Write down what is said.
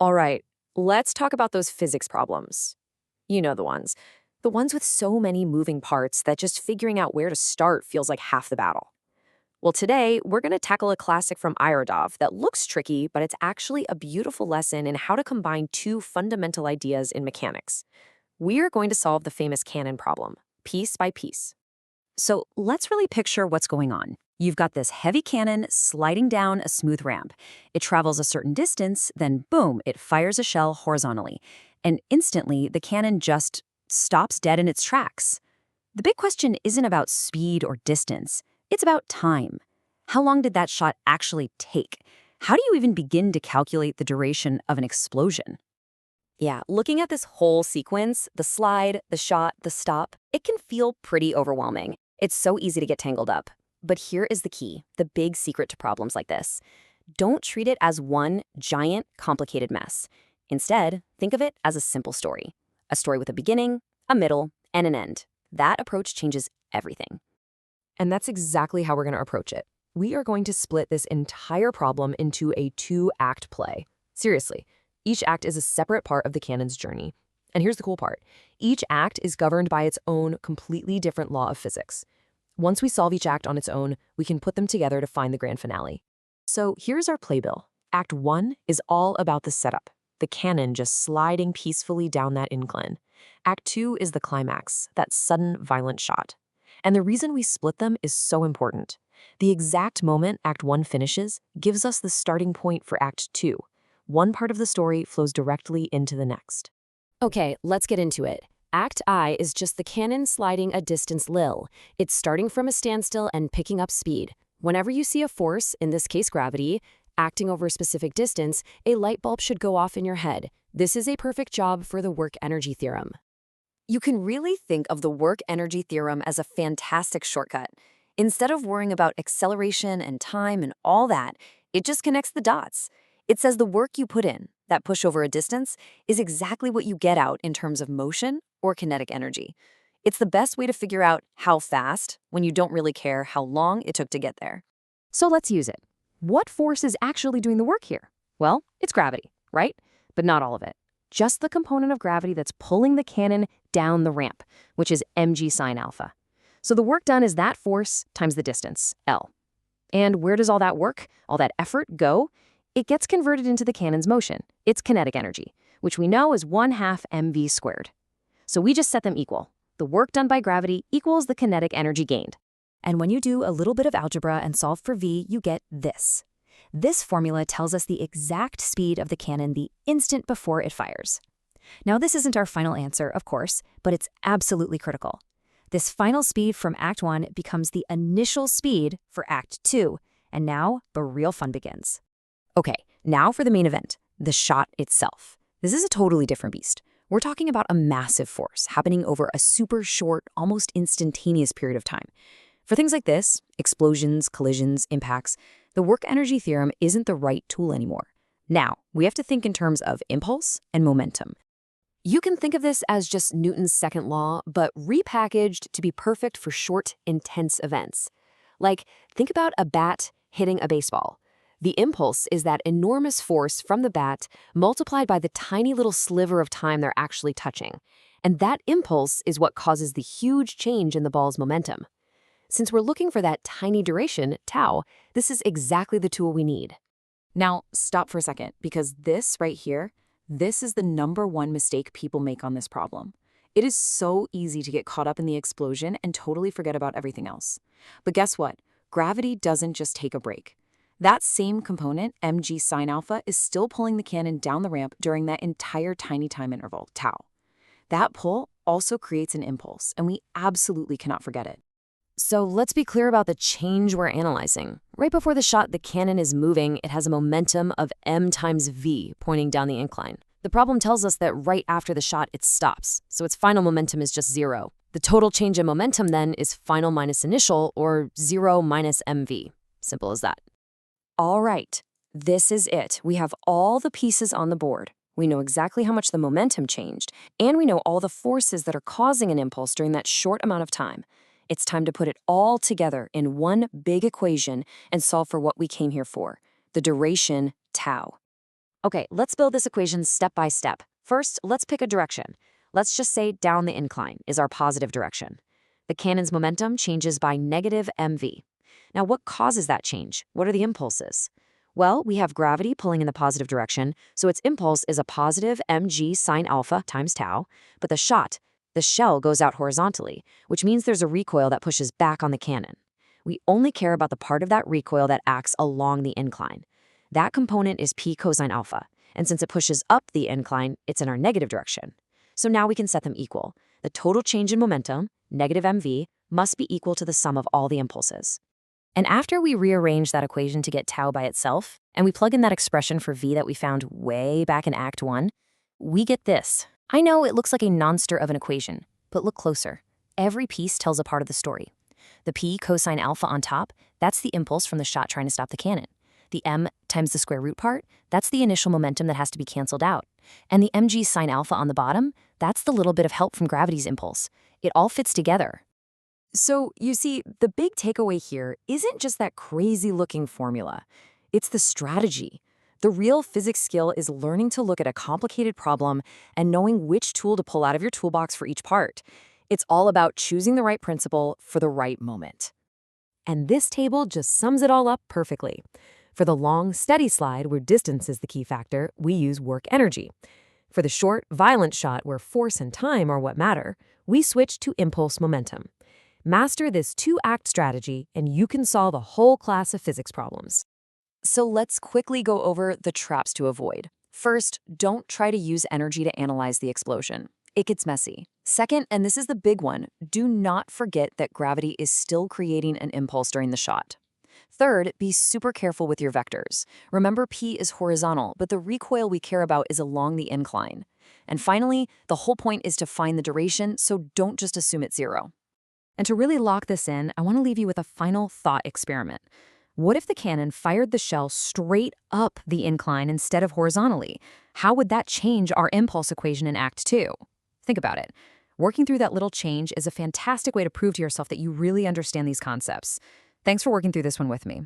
All right, let's talk about those physics problems. You know the ones. The ones with so many moving parts that just figuring out where to start feels like half the battle. Well, today, we're going to tackle a classic from Irodov that looks tricky, but it's actually a beautiful lesson in how to combine two fundamental ideas in mechanics. We are going to solve the famous cannon problem, piece by piece. So let's really picture what's going on. You've got this heavy cannon sliding down a smooth ramp. It travels a certain distance, then boom, it fires a shell horizontally. And instantly, the cannon just stops dead in its tracks. The big question isn't about speed or distance. It's about time. How long did that shot actually take? How do you even begin to calculate the duration of an explosion? Yeah, looking at this whole sequence, the slide, the shot, the stop, it can feel pretty overwhelming. It's so easy to get tangled up. But here is the key, the big secret to problems like this. Don't treat it as one giant, complicated mess. Instead, think of it as a simple story. A story with a beginning, a middle, and an end. That approach changes everything. And that's exactly how we're going to approach it. We are going to split this entire problem into a two-act play. Seriously, each act is a separate part of the cannon's journey. And here's the cool part. Each act is governed by its own completely different law of physics. Once we solve each act on its own, we can put them together to find the grand finale. So here's our playbill. Act 1 is all about the setup, the cannon just sliding peacefully down that incline. Act 2 is the climax, that sudden, violent shot. And the reason we split them is so important. The exact moment Act 1 finishes gives us the starting point for Act 2. One part of the story flows directly into the next. Okay, let's get into it. Act I is just the cannon sliding a distance lil. It's starting from a standstill and picking up speed. Whenever you see a force, in this case gravity, acting over a specific distance, a light bulb should go off in your head. This is a perfect job for the work-energy theorem. You can really think of the work-energy theorem as a fantastic shortcut. Instead of worrying about acceleration and time and all that, it just connects the dots. It says the work you put in, that push over a distance, is exactly what you get out in terms of motion or kinetic energy. It's the best way to figure out how fast when you don't really care how long it took to get there. So let's use it. What force is actually doing the work here? Well, it's gravity, right? But not all of it. Just the component of gravity that's pulling the cannon down the ramp, which is mg sine alpha. So the work done is that force times the distance, L. And where does all that work, all that effort go? It gets converted into the cannon's motion, its kinetic energy, which we know is 1/2 mv squared. So we just set them equal. The work done by gravity equals the kinetic energy gained. And when you do a little bit of algebra and solve for v, you get this. This formula tells us the exact speed of the cannon the instant before it fires. Now, this isn't our final answer, of course, but it's absolutely critical. This final speed from Act 1 becomes the initial speed for Act 2, and now the real fun begins. Okay, now for the main event, the shot itself. This is a totally different beast. We're talking about a massive force happening over a super short, almost instantaneous period of time. For things like this, explosions, collisions, impacts, the work-energy theorem isn't the right tool anymore. Now, we have to think in terms of impulse and momentum. You can think of this as just Newton's second law, but repackaged to be perfect for short, intense events. Like, think about a bat hitting a baseball. The impulse is that enormous force from the bat multiplied by the tiny little sliver of time they're actually touching. And that impulse is what causes the huge change in the ball's momentum. Since we're looking for that tiny duration, tau, this is exactly the tool we need. Now, stop for a second, because this right here, this is the #1 mistake people make on this problem. It is so easy to get caught up in the explosion and totally forget about everything else. But guess what? Gravity doesn't just take a break. That same component, mg sine alpha, is still pulling the cannon down the ramp during that entire tiny time interval, tau. That pull also creates an impulse, and we absolutely cannot forget it. So let's be clear about the change we're analyzing. Right before the shot, the cannon is moving. It has a momentum of m times v pointing down the incline. The problem tells us that right after the shot, it stops, so its final momentum is just 0. The total change in momentum then is final minus initial, or 0 minus mv. Simple as that. All right, this is it. We have all the pieces on the board. We know exactly how much the momentum changed, and we know all the forces that are causing an impulse during that short amount of time. It's time to put it all together in one big equation and solve for what we came here for, the duration, tau. Okay, let's build this equation step by step. First, let's pick a direction. Let's just say down the incline is our positive direction. The cannon's momentum changes by negative mv. Now, what causes that change? What are the impulses? Well, we have gravity pulling in the positive direction, so its impulse is a positive mg sine alpha times tau, but the shell goes out horizontally, which means there's a recoil that pushes back on the cannon. We only care about the part of that recoil that acts along the incline. That component is p cosine alpha, and since it pushes up the incline, it's in our negative direction. So now we can set them equal. The total change in momentum, negative mv, must be equal to the sum of all the impulses. And after we rearrange that equation to get tau by itself, and we plug in that expression for v that we found way back in Act 1, we get this. I know it looks like a non-stir of an equation, but look closer. Every piece tells a part of the story. The p cosine alpha on top, that's the impulse from the shot trying to stop the cannon. The m times the square root part, that's the initial momentum that has to be canceled out. And the mg sine alpha on the bottom, that's the little bit of help from gravity's impulse. It all fits together. So, you see, the big takeaway here isn't just that crazy-looking formula. It's the strategy. The real physics skill is learning to look at a complicated problem and knowing which tool to pull out of your toolbox for each part. It's all about choosing the right principle for the right moment. And this table just sums it all up perfectly. For the long, steady slide where distance is the key factor, we use work energy. For the short, violent shot where force and time are what matter, we switch to impulse momentum. Master this two-act strategy, and you can solve a whole class of physics problems. So let's quickly go over the traps to avoid. First, don't try to use energy to analyze the explosion. It gets messy. Second, and this is the big one, do not forget that gravity is still creating an impulse during the shot. Third, be super careful with your vectors. Remember, p is horizontal, but the recoil we care about is along the incline. And finally, the whole point is to find the duration, so don't just assume it's zero. And to really lock this in, I want to leave you with a final thought experiment. What if the cannon fired the shell straight up the incline instead of horizontally? How would that change our impulse equation in Act 2? Think about it. Working through that little change is a fantastic way to prove to yourself that you really understand these concepts. Thanks for working through this one with me.